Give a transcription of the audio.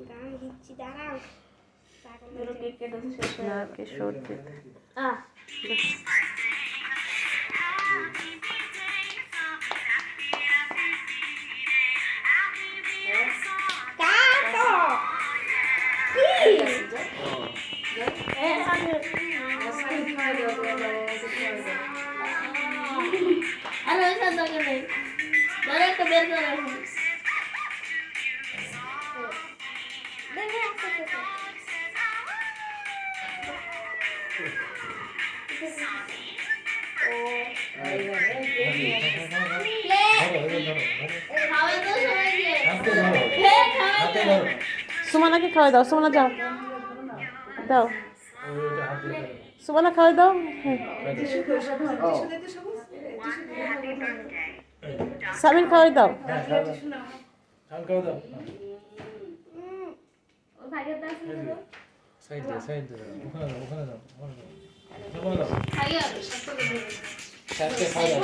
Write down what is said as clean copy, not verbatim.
গান দিচ্ছি দাঁড়াও দুটো কেক কেটে শেষ হয়ে না গেল। কে সরতে কাটো কি আরে ওই সাথে দরকার নেই ধরে একটা বের করে রাখুন দেখে আসতে খাওয়া তো সবাই দিয়ে হ্যাঁ খাওয়া তো সুমনাকে খাওয়াই দাও সুমনা যাও দাও সুমনা খাওয়াই দাও হ্যাঁ সামিন খাওয়াই দাও ও ভাগের দাস নিয়ে দাও সাইড দে ওখানে দাও খাইয়ে খাইয়ে